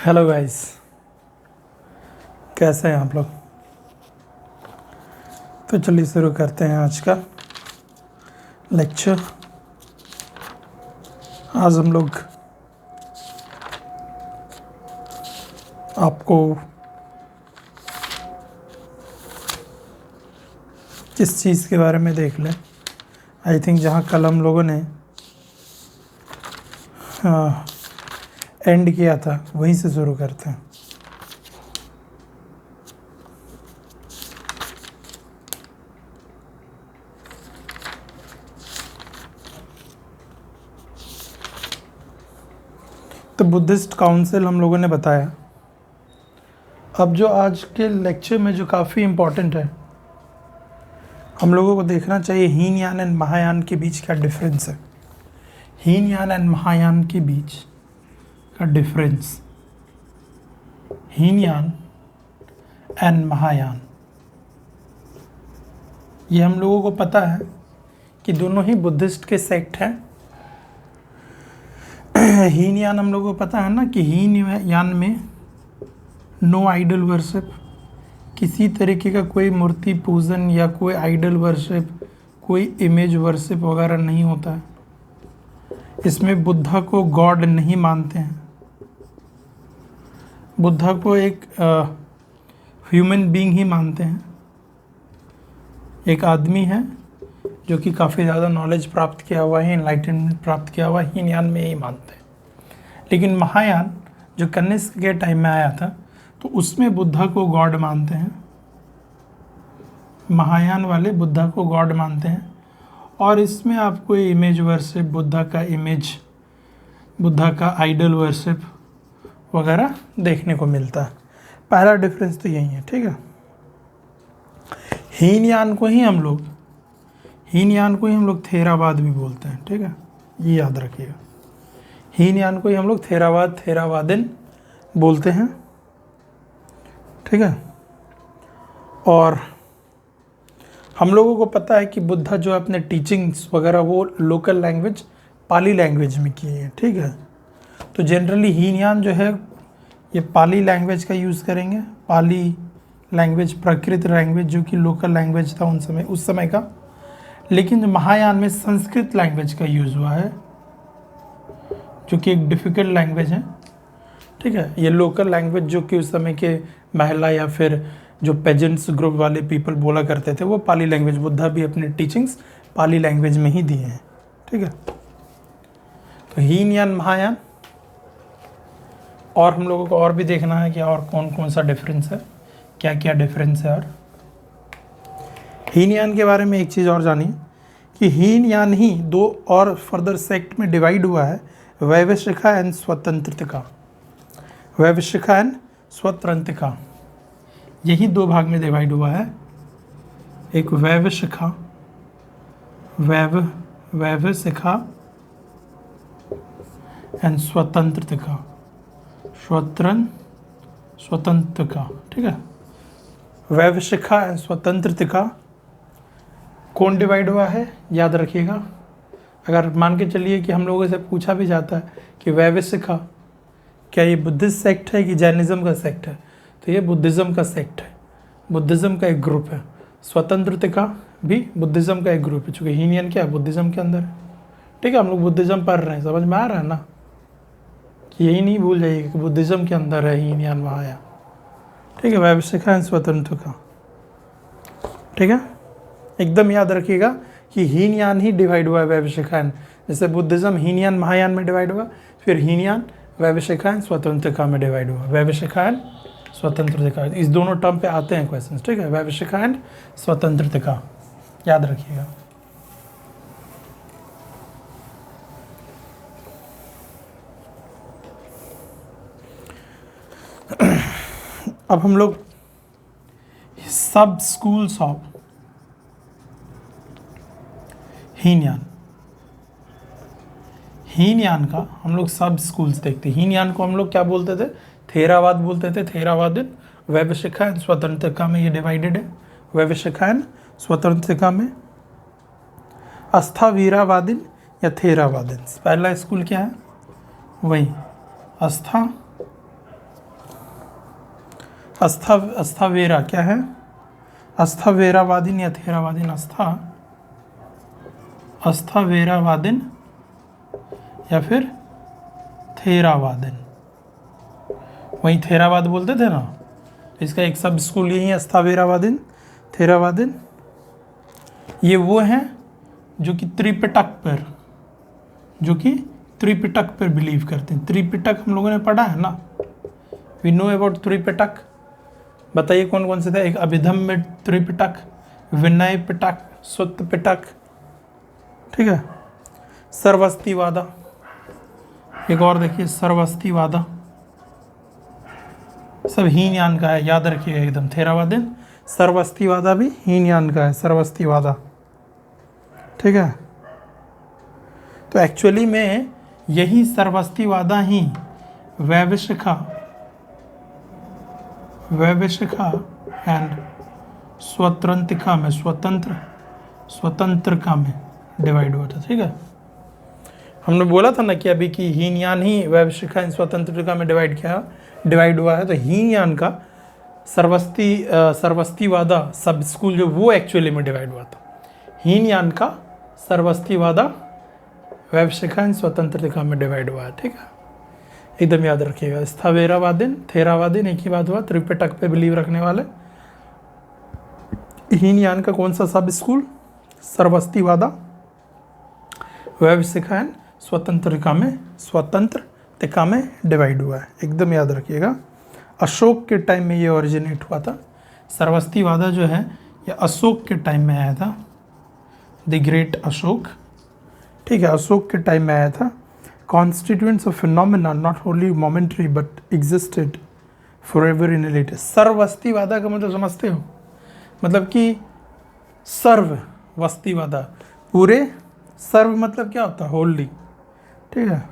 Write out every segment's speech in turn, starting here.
Hello guys, कैसे हैं आप लोग। तो चलिए शुरू करते हैं आज का लेक्चर। आज हम लोग आपको किस चीज़ के बारे में देख लें। आई थिंक जहाँ कल हम लोगों ने एंड किया था वहीं से शुरू करते हैं। तो बुद्धिस्ट काउंसिल हम लोगों ने बताया। अब जो आज के लेक्चर में जो काफ़ी इम्पोर्टेंट है, हम लोगों को देखना चाहिए हीनयान एंड महायान के बीच क्या डिफरेंस है। हीनयान एंड महायान के बीच का डिफरेंस, हीनयान एंड महायान, ये हम लोगों को पता है कि दोनों ही बुद्धिस्ट के सेक्ट हैं। हीनयान हम लोगों को पता है ना कि हीनयान में नो आइडल वर्शिप, किसी तरीके का कोई मूर्ति पूजन या कोई आइडल वर्शिप, कोई इमेज वर्शिप वगैरह नहीं होता है। इसमें बुद्धा को गॉड नहीं मानते हैं। बुद्धा को एक ह्यूमन बीइंग ही मानते हैं। एक आदमी है जो कि काफ़ी ज़्यादा नॉलेज प्राप्त किया हुआ है, एनलाइटनमेंट प्राप्त किया हुआ है, हीनयान में यही मानते हैं। लेकिन महायान जो कनिष्क के टाइम में आया था, तो उसमें बुद्धा को गॉड मानते हैं। महायान वाले बुद्धा को गॉड मानते हैं और इसमें आपको इमेज वर्शिप, बुद्धा का इमेज, बुद्धा का आइडल वर्शिप वगैरह देखने को मिलता है। पहला डिफरेंस तो यही है, ठीक है। हीनयान को ही हम लोग थेरावाद भी बोलते हैं, ठीक है, ये याद रखिएगा। हीनयान को ही हम लोग थेरावादिन बोलते हैं, ठीक है। और हम लोगों को पता है कि बुद्धा जो अपने टीचिंग्स वगैरह वो लोकल लैंग्वेज पाली लैंग्वेज में किए हैं, ठीक है। तो जनरली हीनयान जो है ये पाली लैंग्वेज का यूज़ करेंगे। पाली लैंग्वेज प्राकृत लैंग्वेज जो कि लोकल लैंग्वेज था उस समय का। लेकिन जो महायान में संस्कृत लैंग्वेज का यूज़ हुआ है, जो कि एक डिफ़िकल्ट लैंग्वेज है, ठीक है। ये लोकल लैंग्वेज जो कि उस समय के महिला या फिर जो पेजेंट्स ग्रुप वाले पीपल बोला करते थे, वो पाली लैंग्वेज, बुद्धा भी अपने टीचिंग्स पाली लैंग्वेज में ही दिए हैं, ठीक है। तो हीनयान महायान, और हम लोगों को और भी देखना है कि और कौन कौन सा डिफरेंस है, क्या क्या डिफरेंस है। और हीनयान के बारे में एक चीज़ और जानिए कि हीनयान ही दो और फर्दर सेक्ट में डिवाइड हुआ है, वैवशिखा एंड स्वतंत्रता। वैवशिखा एंड स्वतंत्रता, यही दो भाग में डिवाइड हुआ है। एक वैवशिखा, वैवशिखा एंड स्वतंत्रता, स्वतंत्रता, ठीक है। वैवशिखा एंड स्वतंत्रता कौन डिवाइड हुआ है, याद रखिएगा। अगर मान के चलिए कि हम लोगों से पूछा भी जाता है कि वैवशिखा क्या ये बुद्धिस्ट सेक्ट है कि जैनिज़्म का सेक्ट है, तो ये बुद्धिज़्म का सेक्ट है, बुद्धिज़्म का एक ग्रुप है। स्वतंत्रता भी बुद्धिज़्म का एक ग्रुप है, चूँकि हीनयान क्या है, बुद्धिज़्म के अंदर है, ठीक है। हम लोग बुद्धिज़्म पढ़ रहे हैं, समझ में आ रहा है ना, कि यही नहीं भूल जाइए कि बुद्धिज़्म के अंदर है हीनयान महायान, ठीक है। वैवशिखा एंड स्वतंत्रता, ठीक है, एकदम याद रखिएगा कि हीनयान ही डिवाइड हुआ है वैवशिखा एंड, जैसे बुद्धिज़्म हीनयान महायान में डिवाइड हुआ, फिर हीनयान वैवशिखा एंड स्वतंत्रता में डिवाइड हुआ। वैवशिखा एंड स्वतंत्रता, इस दोनों टर्म पे आते हैं क्वेश्चंस, ठीक है। वैवशिखा एंड स्वतंत्रता याद रखिएगा। अब हम लोग सब स्कूल्स ऑफ हीनयान का हम लोग सब स्कूल्स देखते हैं। हीनयान को हम लोग क्या बोलते थे, थेरावाद बोलते थे, थेरावादिन। वैवशिखा एंड स्वतंत्रता में ये डिवाइडेड है। वैवशिखा एंड स्वतंत्रता में अस्थावीरावादिन या थेरावादिन। पहला स्कूल क्या है, वही आस्था अस्थावेरा क्या है? अस्थावेरावादिन या थेरावादिन? अस्थावेरावादिन या फिर थेरावादिन। वही थेरावाद बोलते थे ना, इसका एक सब स्कूल यही है, अस्थावेरावादिन, थेरावादिन। ये वो हैं जो कि त्रिपिटक पर बिलीव करते हैं। त्रिपिटक हम लोगों ने पढ़ा है ना, वी नो अबाउट त्रिपिटक। बताइए कौन कौन से थे? एक अभिधम्य त्रिपिटक, विनय पिटक, सुत्त पिटक, ठीक है। सर्वस्तिवादा, एक और देखिए सर्वस्तिवादा, सब हीनयान का है, याद रखिएगा एकदम। थेरावादिन, सर्वस्तिवादा भी हीनयान का है, सर्वस्तिवादा, ठीक है। तो एक्चुअली में यही सर्वस्तिवादा ही वैवशिखा एंड स्वतंत्रिका में स्वतंत्रका में डिवाइड हुआ था, ठीक है। हमने बोला था ना कि अभी की हीनयान ही वैवशिखा एंड स्वतंत्रका में डिवाइड हुआ है। तो हीनयान का सर्वस्तिवादा सब स्कूल जो वो एक्चुअली में डिवाइड हुआ था। हीनयान का सर्वस्तिवादा वैवशिखा एंड स्वतंत्रता में डिवाइड हुआ है, ठीक है, एकदम याद रखिएगा। स्थावेरावादिन, थेरावादिन एक ही बात हुआ, त्रिपिटक पे बिलीव रखने वाले। हीनयान का कौन सा सब स्कूल? सर्वस्तिवादा वैवशिखा एंड स्वतंत्रता में डिवाइड हुआ है, एकदम याद रखिएगा। अशोक के टाइम में ये ओरिजिनेट हुआ था। सर्वस्तिवादा जो है ये अशोक के टाइम में आया था, द ग्रेट अशोक, ठीक है, अशोक के टाइम में आया था। Constituents of phenomena not only momentary but existed forever in related. Sarvastivada का मतलब समझते हो? मतलब कि सर्वस्तिवादा, पूरे, सर्व मतलब क्या होता है? होल्डी, ठीक है।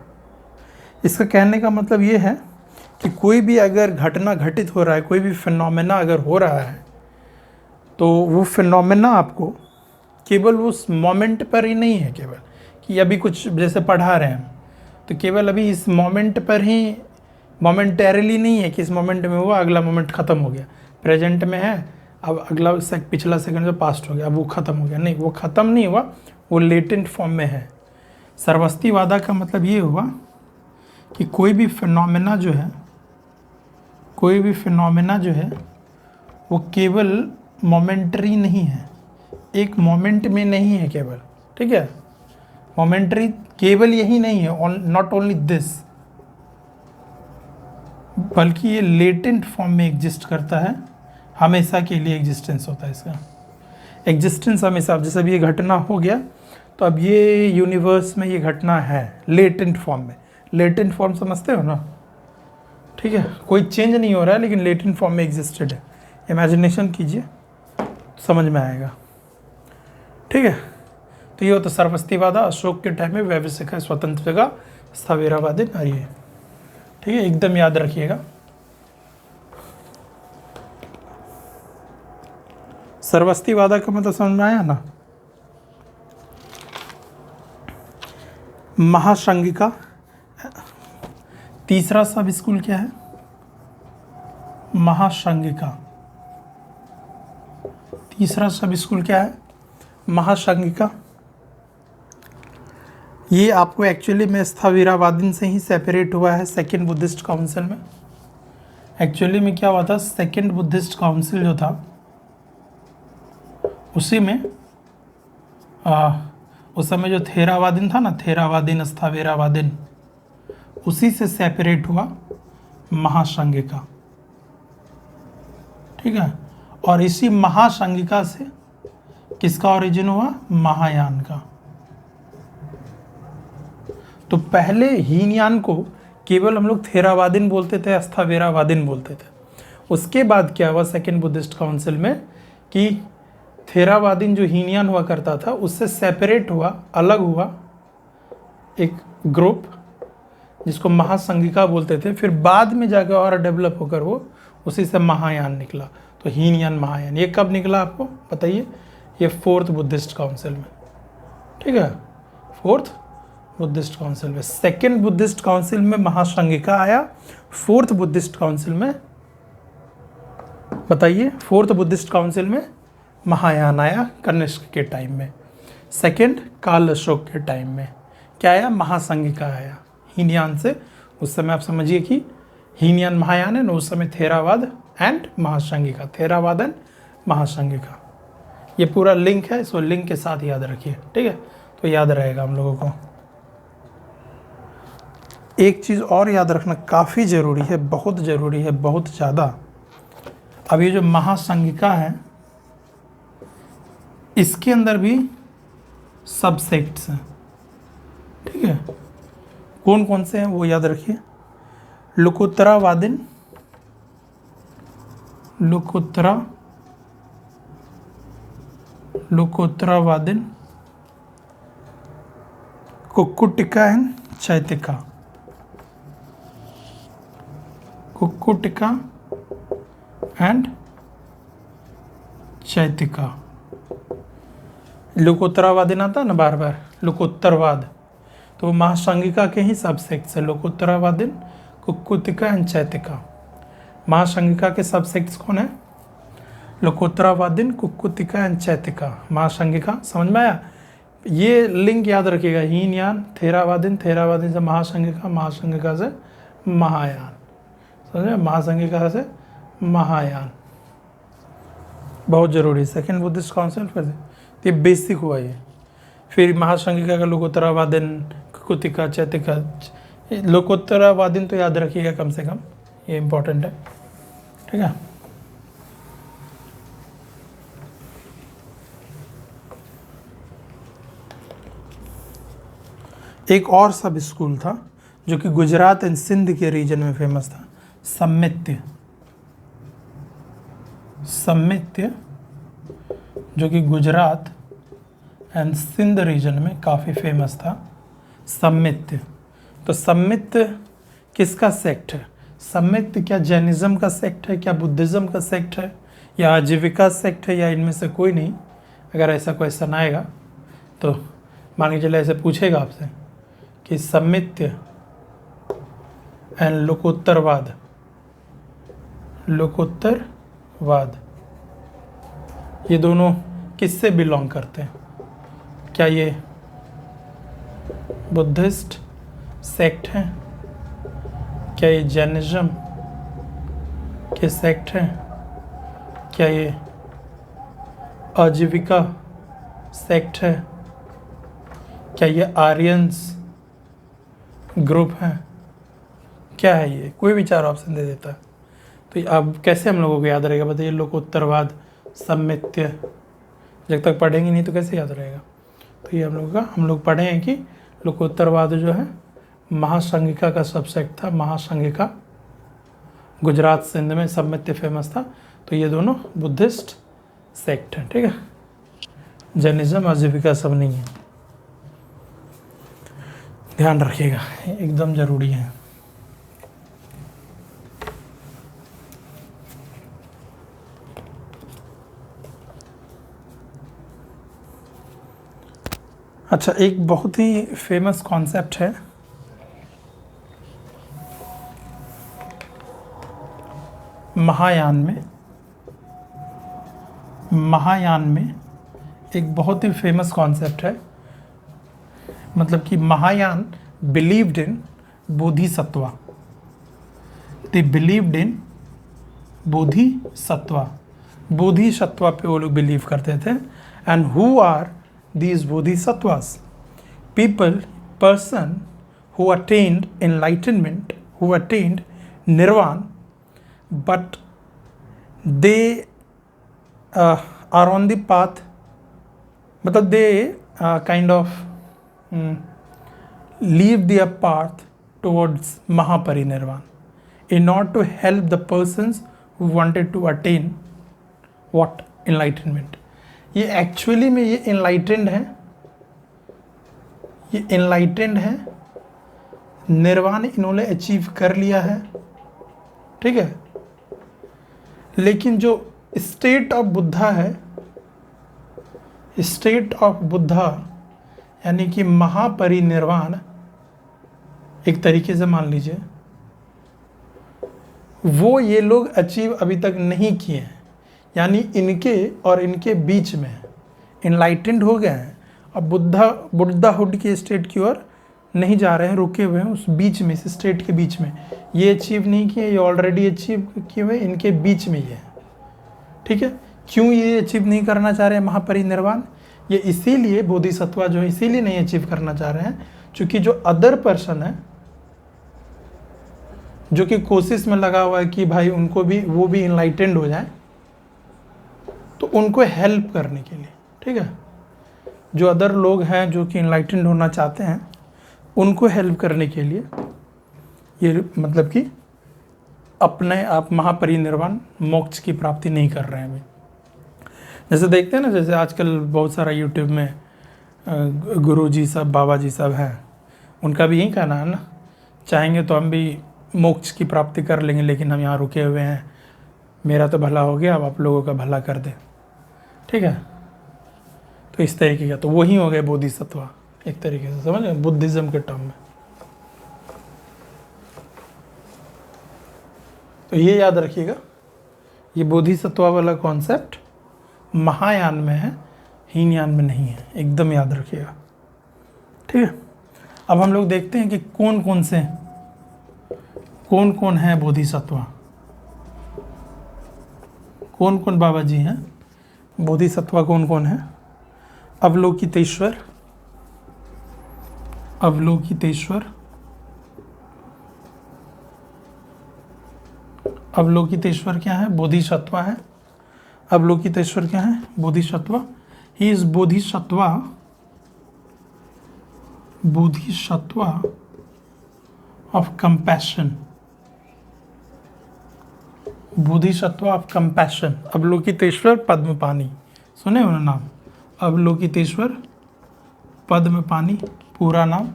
इसका कहने का मतलब ये है कि कोई भी अगर घटना घटित हो रहा है, कोई भी फिनोमेना अगर हो रहा है, तो वो फिनोमेना आपको केवल उस मोमेंट पर ही नहीं है, केवल कि अभी कुछ जैसे पढ़ा रहे हैं तो केवल अभी इस मोमेंट पर ही, मोमेंटरीली नहीं है कि इस मोमेंट में हुआ, अगला मोमेंट ख़त्म हो गया, प्रेजेंट में है, अब अगला पिछला सेकंड जो पास्ट हो गया अब वो ख़त्म हो गया। नहीं, वो ख़त्म नहीं हुआ, वो लेटेंट फॉर्म में है। सर्वस्तिवादा का मतलब ये हुआ कि कोई भी फिनोमेना जो है वो केवल मोमेंटरी नहीं है, एक मोमेंट में नहीं है केवल, ठीक है। मोमेंटरी केवल यही नहीं है, नॉट ओनली दिस, बल्कि ये लेटेंट फॉर्म में एग्जिस्ट करता है, हमेशा के लिए एग्जिस्टेंस होता है इसका, एग्जिस्टेंस हमेशा। जैसे अब ये घटना हो गया तो अब ये यूनिवर्स में ये घटना है लेटेंट फॉर्म में। लेटेंट फॉर्म समझते हो ना, ठीक है, कोई चेंज नहीं हो रहा है लेकिन लेटेंट फॉर्म में एग्जिस्टेड है। इमेजिनेशन कीजिए, समझ में आएगा, ठीक है। तो ये होता सर्वस्तिवादा, अशोक के टाइम में वैवशिखा स्वतंत्रता, स्थावेरावादी नारी, ठीक है, एकदम याद रखिएगा। सर्वस्तिवादा का मतलब समझ में आया ना। महासंघिका, तीसरा सब स्कूल क्या है? महासंघिका, तीसरा सब स्कूल क्या है? महासंघिका। ये आपको एक्चुअली में स्थाविरावादिन से ही सेपरेट हुआ है सेकेंड बुद्धिस्ट काउंसिल में। एक्चुअली में क्या हुआ था, सेकेंड बुद्धिस्ट काउंसिल जो था उसी में उस समय जो थेरावादिन था ना, थेरावादिन स्थाविरावादिन, उसी से सेपरेट हुआ महासंघिका, ठीक है। और इसी महासंघिका से किसका ओरिजिन हुआ? महायान का। तो पहले हीनयान को केवल हम लोग थेरावादिन बोलते थे, स्थावेरावादिन बोलते थे। उसके बाद क्या हुआ सेकेंड बुद्धिस्ट काउंसिल में कि थेरावादिन जो हीनयान हुआ करता था उससे सेपरेट हुआ, अलग हुआ एक ग्रुप जिसको महासंघिका बोलते थे। फिर बाद में जाकर और डेवलप होकर वो उसी से महायान निकला। तो हीनयान महायान ये कब निकला आपको बताइए? ये फोर्थ बुद्धिस्ट काउंसिल में, ठीक है, फोर्थ बुद्धिस्ट काउंसिल में। सेकेंड बुद्धिस्ट काउंसिल में महासंघिका आया, फोर्थ बुद्धिस्ट काउंसिल में बताइए, फोर्थ बुद्धिस्ट काउंसिल में महायान आया कनिष्क के टाइम में। सेकंड काल अशोक के टाइम में क्या आया? महासंघिका आया हीनयान से। उस समय आप समझिए कि हीनयान महायान है ना, उस समय थेरावाद एंड महासंघिका, थेरावाद एंड महासंघिका। ये पूरा लिंक है, इसको लिंक के साथ याद रखिए, ठीक है? तो याद रहेगा हम लोगों को। एक चीज़ और याद रखना काफ़ी ज़रूरी है, बहुत ज़रूरी है, बहुत ज़्यादा। अब ये जो महासंघिका है इसके अंदर भी सबसेक्ट्स हैं, ठीक है? कौन कौन से हैं वो याद रखिए। लोकोत्तरावादिन, लोकोत्तरावादिन, कुक्कुटिका एंड चैतिका, कुक्कुटिका एंड चैतिका। लोकोत्तरावादी आता है ना बार बार, लोकोत्तरवाद, तो वो महासंघिका के ही सबसेक्ट्स है। लोकोत्तरावादिन, कुक्कुटिका एंड चैतिका। महासंघिका के सबसेक्ट्स कौन है? लोकोत्तरावादिन, कुक्कुटिका एंड चैतिका। महासंघिका, समझ में आया? ये लिंक याद रखिएगा, हीनयान, थेरावादिन, थेरावादिन से महासंघिका, महासंघिका से महायान, समझे? महासंघिका से महायान, बहुत जरूरी। सेकेंड बुद्धिस्ट काउंसिल, फिर ये बेसिक हुआ ये। फिर महासंघिका का लोकोत्तरावादिन, कुक्कुटिका, चैतिका। लोकोत्तरावादिन तो याद रखिएगा कम से कम, ये इम्पोर्टेंट है, ठीक है? एक और सब स्कूल था जो कि गुजरात एंड सिंध के रीजन में फेमस था, सम्मित्य, सम्मित्य, जो कि गुजरात एंड सिंध रीजन में काफ़ी फेमस था, सम्मित्य। तो सम्मित्य किसका सेक्ट है? सम्मित्य क्या जैनिज़्म का सेक्ट है, क्या बुद्धिज़्म का सेक्ट है, या आजीविका सेक्ट है, या इनमें से कोई नहीं? अगर ऐसा क्वेश्चन आएगा तो मान के चले ऐसे पूछेगा आपसे कि सम्मित्य एंड लोकोत्तरवाद, लोकोत्तरवाद ये दोनों किससे बिलोंग करते हैं? क्या ये बुद्धिस्ट सेक्ट हैं? क्या ये जैनिज़्म के सेक्ट हैं? क्या ये आजीविका सेक्ट है? क्या ये आर्यंस ग्रुप हैं? क्या है ये? कोई भी चार ऑप्शन दे देता है। तो अब कैसे हम लोगों को याद रहेगा बताइए? लोकोत्तरवाद, सम्मित्य, जब तक पढ़ेंगे नहीं तो कैसे याद रहेगा? तो ये हम लोग पढ़े हैं कि लोकोत्तरवाद जो है महासंघिका का सबसेक्ट था। महासंघिका गुजरात सिंध में सम्मित्य फेमस था। तो ये दोनों बुद्धिस्ट सेक्ट हैं, ठीक है? जैनिज़्म, आजीविका सब नहीं है, ध्यान रखिएगा, एकदम ज़रूरी है। अच्छा, एक बहुत ही फेमस कॉन्सेप्ट है महायान में एक बहुत ही फेमस कॉन्सेप्ट है, मतलब कि Mahayana believed in bodhisattva, they believed in bodhisattva, bodhisattva पे वो लोग बिलीव करते थे। And who are these bodhisattvas? person who attained enlightenment, who attained nirvana, but they are on the path, मतलब they kind of leave their path towards Mahaparinirvana in order to help the persons who wanted to attain what? Enlightenment. ये actually में ये enlightened है, ये enlightened है, निर्वाण इन्होंने achieve कर लिया है, ठीक है? लेकिन जो स्टेट ऑफ बुद्धा है, स्टेट ऑफ बुद्धा यानी कि महापरिनिर्वाण, एक तरीके से मान लीजिए, वो ये लोग अचीव अभी तक नहीं किए हैं। यानी इनके और इनके बीच में इनलाइटेंड हो गए हैं, अब बुद्धाहुड के स्टेट की ओर नहीं जा रहे हैं, रुके हुए हैं उस बीच में, इस स्टेट के बीच में। ये अचीव नहीं किए, ये ऑलरेडी अचीव किए हुए, इनके बीच में ये है। ठीक है, क्यों ये अचीव नहीं करना चाह रहे हैं महापरिनिर्वाण? ये इसीलिए बोधिसत्वा जो है इसीलिए नहीं अचीव करना चाह रहे हैं क्योंकि जो अदर पर्सन है जो कि कोशिश में लगा हुआ है कि भाई उनको भी, वो भी इनलाइटेंड हो जाए, तो उनको हेल्प करने के लिए, ठीक है, जो अदर लोग हैं जो कि इनलाइटेंड होना चाहते हैं उनको हेल्प करने के लिए ये मतलब कि अपने आप महापरिनिर्वाण मोक्ष की प्राप्ति नहीं कर रहे हैं अभी। जैसे देखते हैं ना, जैसे आजकल बहुत सारा यूट्यूब में गुरुजी सब, बाबा जी सब हैं, उनका भी यही कहना है ना, चाहेंगे तो हम भी मोक्ष की प्राप्ति कर लेंगे, लेकिन हम यहाँ रुके हुए हैं, मेरा तो भला हो गया, अब आप लोगों का भला कर दे। ठीक है, तो इस तरीके का, तो वही हो गए बोधिसत्वा एक तरीके से, समझ गए, बुद्धिज्म के टर्म में। तो ये याद रखिएगा, ये बोधिसत्वा वाला कॉन्सेप्ट महायान में है, हीनयान में नहीं है, एकदम याद रखिएगा। ठीक है, अब हम लोग देखते हैं कि कौन कौन है बोधिसत्वा, कौन कौन बाबा जी हैं बोधिसत्वा, कौन कौन है। अवलोकितेश्वर, अवलोकितेश्वर, अवलोकितेश्वर क्या है? बोधिसत्वा है। अवलोकितेश्वर क्या है? Bodhisattva. He is Bodhisattva, Bodhisattva of compassion, Bodhisattva of compassion. Avalokiteshvara Padmapani, सुने हो ना नाम? अवलोकितेश्वर पद्मपानी, पूरा नाम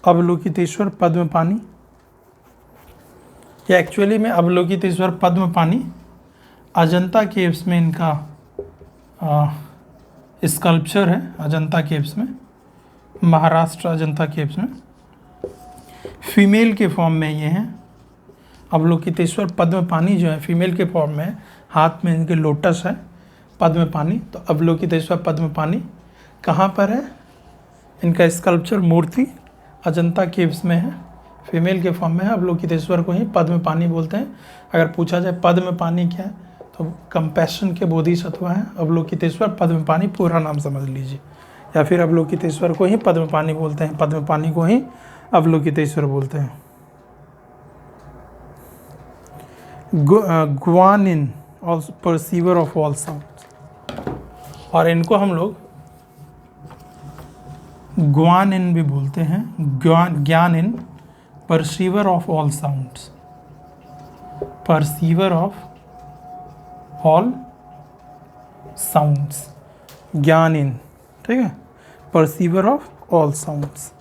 अवलोकितेश्वर पद्मपानी। ये एक्चुअली में अवलोकितेश्वर पद्मपानी अजंता केव्स में इनका स्कल्पचर है, अजंता केव्स में, महाराष्ट्र अजंता केव्स में। फीमेल के फॉर्म में ये हैं। अवलोकितेश्वर पद्मपानी जो है फीमेल के फॉर्म में है, हाथ में इनके लोटस है, पद्मपानी। तो अवलोकितेश्वर पद्मपानी कहाँ पर है? इनका स्कल्पचर मूर्ति अजंता केव्स में है, फीमेल के फॉर्म में है। अवलोकितेश्वर को ही पद्मपानी बोलते हैं। अगर पूछा जाए पद्मपानी क्या है, तो कंपैशन के बोधिसत्वा है अवलोकितेश्वर पद्मपानी, पूरा नाम समझ लीजिए। या फिर अवलोकितेश्वर को ही पद्मपानी बोलते हैं, पद्मपानी को ही अवलोकितेश्वर बोलते हैं। ग्वानिन और परसीवर ऑफ ऑल साउंड, और इनको हम लोग ग्वानिन भी बोलते हैं, ज्ञानिन, perceiver of all sounds, perceiver of all sounds, ज्ञानिन, ठीक है, परसीवर ऑफ ऑल साउंड्स।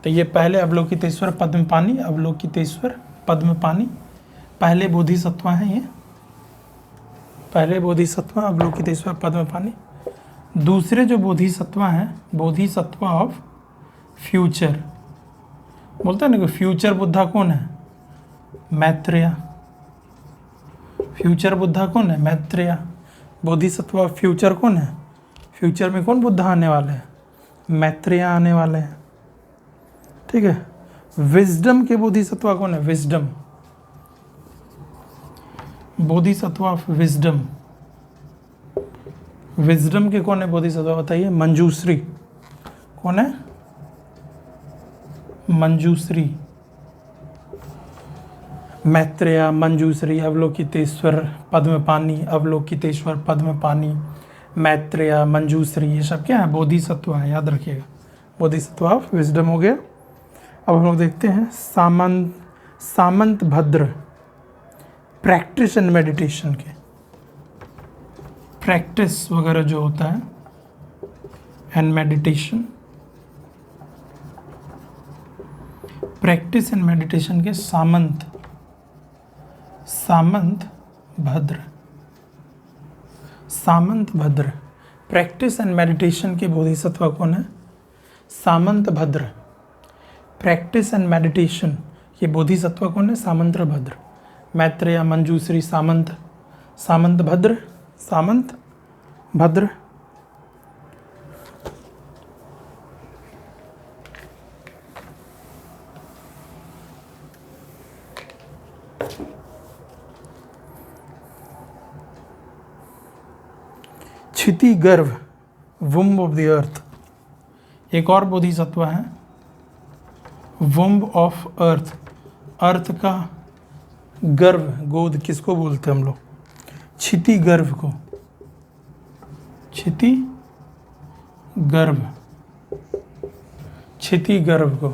तो ये पहले अवलोकितेश्वर पद्मपानी, अवलोकितेश्वर पद्मपानी पहले बोधिसत्वा हैं, ये पहले बोधिसत्वा अवलोकितेश्वर पद्मपानी। दूसरे जो बोधिसत्वा हैं, बोधिसत्वा ऑफ फ्यूचर, बोलते हैं ना कि फ्यूचर बुद्धा कौन है? मैत्रेय। फ्यूचर बुद्धा कौन है? मैत्रेय। बोधिसत्वा ऑफ फ्यूचर कौन है? फ्यूचर में कौन बुद्धा आने वाले हैं? मैत्रेय आने वाले हैं, ठीक है। विजडम के बोधिसत्वा कौन है? Wisdom, Bodhisattva of wisdom. Wisdom के कौन है बोधिसत्वा बताइए? मंजूश्री। कौन है? मंजूश्री। मैत्रेय, मंजूश्री, अवलोकितेश्वर पद्मपानी, अवलोकितेश्वर पद्मपानी, मैत्रेय, मंजूश्री, ये सब क्या है? बोधिसत्व है, याद रखिएगा। बोधिसत्व ऑफ विजडम हो गया। अब हम लोग देखते हैं सामंत भद्र, प्रैक्टिस एंड मेडिटेशन के, प्रैक्टिस वगैरह जो होता है and meditation, practice and meditation के सामंत भद्र, सामंत भद्र, प्रैक्टिस एंड मेडिटेशन के बोधिसत्व कौन है? सामंत भद्र। प्रैक्टिस एंड मेडिटेशन ये बोधिसत्व कौन है? सामंत भद्र। मैत्रेय, मंजूश्री, सामंत सामंत भद्र, सामंत भद्र। क्षिति गर्भ, वुम्ब ऑफ द अर्थ। एक और बोधिसत्व है वुम्ब ऑफ अर्थ, अर्थ का गर्भ, गोद किसको बोलते हैं हम लोग? क्षिति गर्भ को, क्षिति गर्भ, क्षिति गर्भ को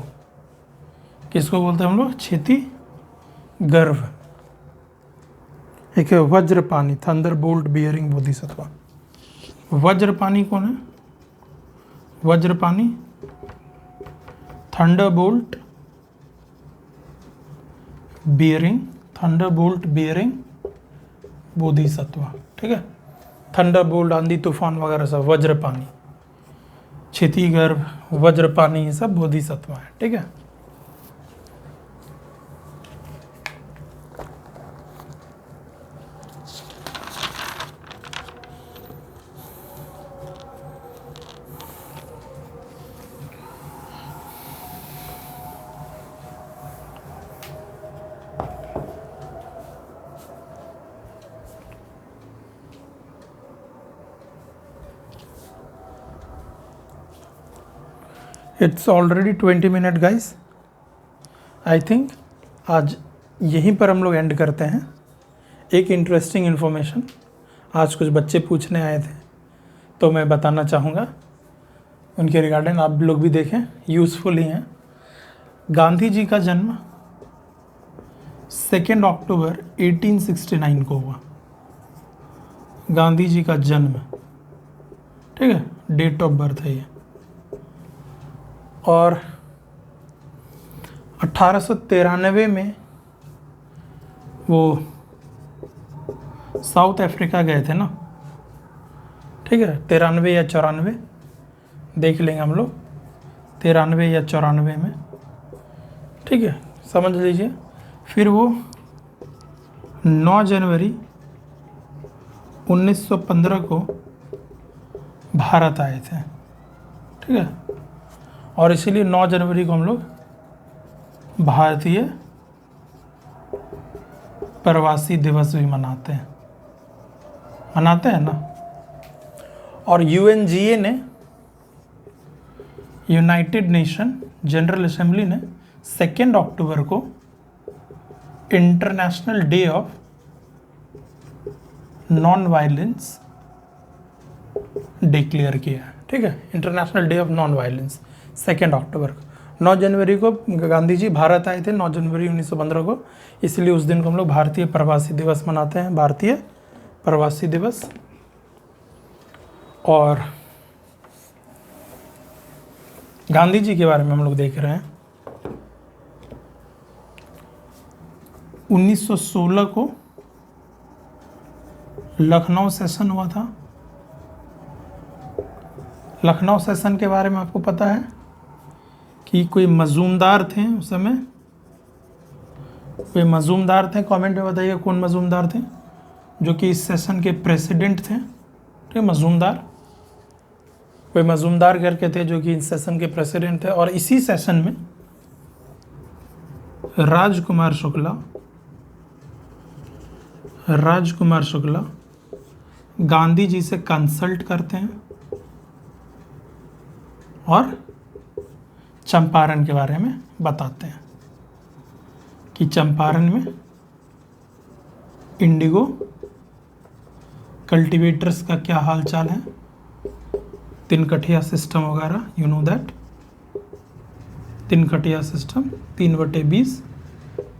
किसको बोलते हैं हम लोग? क्षिति गर्भ। एक है Vajrapani, thunderbolt bearing Bodhisattva. Vajrapani कौन है? Vajrapani thunderbolt bearing, thunderbolt bearing Bodhisattva. ठीक है, थंडरबोल्ट, आंधी तूफान वगैरह सब वज्रपानी, क्षितिगर्भ, वज्रपानी, ये सब बोधिसत्व है। ठीक है, it's already 20 minute guys. I think आज यहीं पर हम लोग एंड करते हैं। एक इंटरेस्टिंग इन्फॉर्मेशन आज कुछ बच्चे पूछने आए थे तो मैं बताना चाहूँगा उनके रिगार्डिंग, आप लोग भी देखें, यूज़फुल ही हैं। गांधी जी का जन्म 2 अक्टूबर 1869 को हुआ। गांधी जी का जन्म, ठीक है, डेट ऑफ बर्थ है ये। और 1893 में वो साउथ अफ्रीका गए थे ना, ठीक है, 93 या 94, देख लेंगे हम लोग, 93 या 94 में, ठीक है, समझ लीजिए। फिर वो 9 जनवरी 1915 को भारत आए थे, ठीक है, और इसीलिए 9 जनवरी को हम लोग भारतीय प्रवासी दिवस भी मनाते हैं ना। और यूएनजीए ने, यूनाइटेड नेशन जनरल असेंबली ने 2 अक्टूबर को international day of non violence declare किया है। ठीक है, international day of non violence 2 अक्टूबर को। 9 जनवरी को गांधी जी भारत आए थे, 9 जनवरी 1915 को, इसलिए उस दिन को हम लोग भारतीय प्रवासी दिवस मनाते हैं, भारतीय प्रवासी दिवस। और गांधी जी के बारे में हम लोग देख रहे हैं, 1916 को लखनऊ सेशन हुआ था। लखनऊ सेशन के बारे में आपको पता है कि कोई मजूमदार थे उस समय, कोई मजूमदार थे, कमेंट में बताइए कौन मजूमदार थे, जो कि इस सेशन के प्रेसिडेंट थे। ठीक, मजूमदार, कोई मजूमदार करके थे जो कि इस सेशन के प्रेसिडेंट थे। और इसी सेशन में राजकुमार शुक्ला गांधी जी से कंसल्ट करते हैं और चंपारण के बारे में बताते हैं कि चंपारण में इंडिगो कल्टीवेटर्स का क्या हाल चाल है, तिनकठिया सिस्टम वगैरह, you know that, Tinkathia system 3/20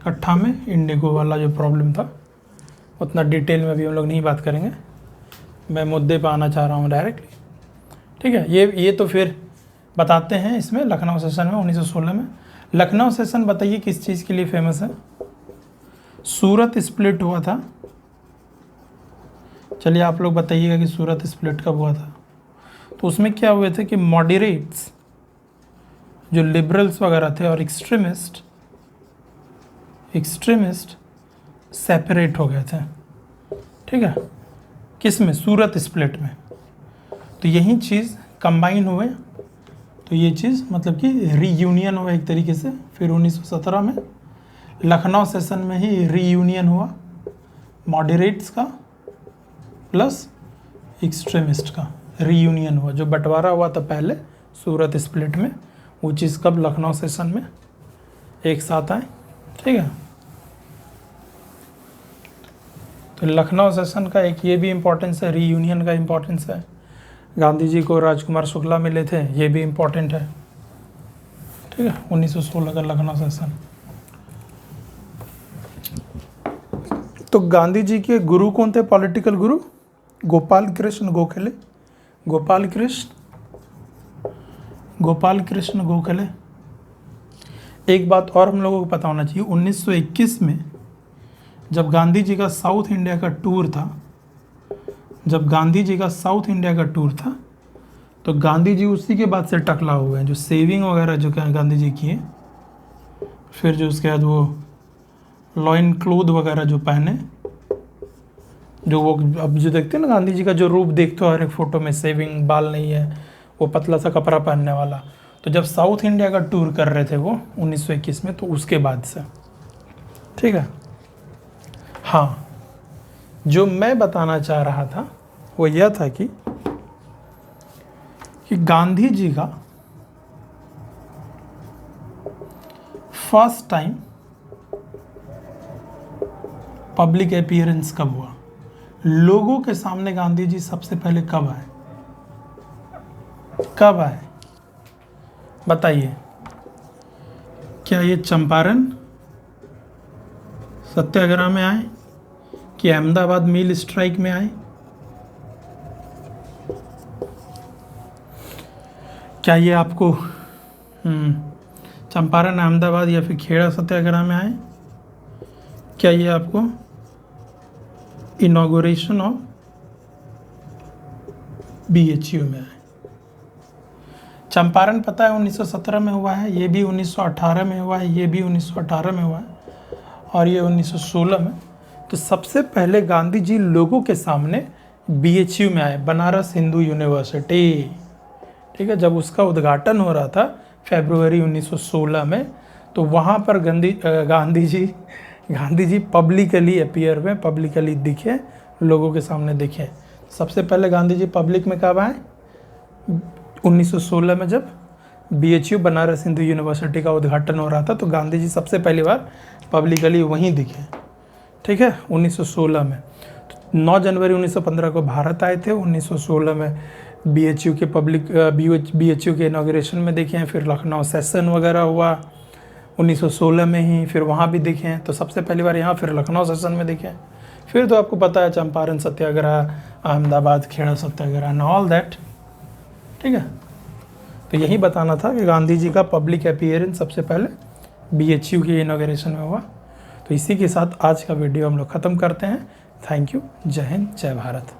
कट्ठा में इंडिगो वाला जो प्रॉब्लम था, उतना डिटेल में भी हम लोग नहीं बात करेंगे, मैं मुद्दे पर आना चाह रहा हूँ डायरेक्टली। ठीक है, ये तो फिर बताते हैं इसमें लखनऊ सेशन में 1916 में। लखनऊ सेशन बताइए किस चीज़ के लिए फेमस है? सूरत स्प्लिट हुआ था। चलिए आप लोग बताइएगा कि सूरत स्प्लिट कब हुआ था। तो उसमें क्या हुए थे कि मॉडरेट्स, जो लिबरल्स वगैरह थे, और एक्सट्रीमिस्ट सेपरेट हो गए थे। ठीक है, किस में, सूरत स्प्लिट में। तो यही चीज़ कंबाइन हुए, तो ये चीज़ मतलब कि रीयूनियन हुआ एक तरीके से। फिर 1917 में लखनऊ सेशन में ही रीयूनियन हुआ मॉडरेट्स का प्लस एक्सट्रीमिस्ट का, रीयूनियन हुआ। जो बंटवारा हुआ था पहले सूरत स्प्लिट में, वो चीज़ कब, लखनऊ सेशन में एक साथ आए। ठीक है, तो लखनऊ सेशन का एक ये भी इम्पोर्टेंस है, रीयूनियन का इम्पोर्टेंस है। गांधी जी को राजकुमार शुक्ला मिले थे, ये भी इम्पोर्टेंट है। ठीक है, 1916 का लखनऊ सेशन। तो गांधी जी के गुरु कौन थे, पॉलिटिकल गुरु? गोपाल कृष्ण गोखले। गोपाल कृष्ण गोखले। एक बात और हम लोगों को पता होना चाहिए, 1921 में जब गांधी जी का साउथ इंडिया का टूर था, तो गांधी जी उसी के बाद से टकला हुए हैं। जो सेविंग वगैरह जो क्या गांधी जी किए, फिर जो उसके बाद वो लॉइन क्लोथ वगैरह जो पहने, जो वो अब जो देखते हैं ना गांधी जी का जो रूप देखते हो हर एक फ़ोटो में, सेविंग, बाल नहीं है, वो पतला सा कपड़ा पहनने वाला। तो जब साउथ इंडिया का टूर कर रहे थे वो 1921 में, तो उसके बाद से। ठीक है, हाँ, जो मैं बताना चाह रहा था वो यह था कि गांधी जी का फर्स्ट टाइम पब्लिक अपीयरेंस कब हुआ, लोगों के सामने गांधी जी सबसे पहले कब आए, बताइए। क्या ये चंपारण सत्याग्रह में आए, कि अहमदाबाद मिल स्ट्राइक में आए? क्या ये आपको चंपारण, अहमदाबाद या फिर खेड़ा सत्याग्रह में आए? क्या ये आपको इनॉग्रेशन ऑफ BHU में आए? चंपारण पता है 1917 में हुआ है, ये भी 1918 में हुआ है, ये भी 1918 में हुआ है, और ये 1916 में। तो सबसे पहले गांधी जी लोगों के सामने BHU में आए, बनारस हिंदू यूनिवर्सिटी। ठीक है, जब उसका उद्घाटन हो रहा था फरवरी 1916 में, तो वहाँ पर गांधी जी पब्लिकली अपीयर हुए, पब्लिकली दिखे, लोगों के सामने दिखे। सबसे पहले गांधी जी पब्लिक में कब आए? 1916 में, जब BHU बनारस हिंदू यूनिवर्सिटी का उद्घाटन हो रहा था, तो गांधी जी सबसे पहली बार पब्लिकली वहीं दिखे। ठीक है, 1916 में। 9 जनवरी 1915 को भारत आए थे, 1916 में BHU के इनॉग्रेशन में दिखे हैं। फिर लखनऊ सेशन वगैरह हुआ 1916 में ही, फिर वहाँ भी दिखे हैं। तो सबसे पहली बार यहाँ, फिर लखनऊ सेशन में दिखे। फिर तो आपको पता है चंपारण सत्याग्रह, अहमदाबाद खेड़ा सत्याग्रह एंड ऑल दैट। ठीक है, तो यही बताना था कि गांधी जी का पब्लिक अपीयरेंस सबसे पहले BHU के इनॉग्रेशन में हुआ। तो इसी के साथ आज का वीडियो हम लोग ख़त्म करते हैं। थैंक यू, जय हिंद, जय भारत।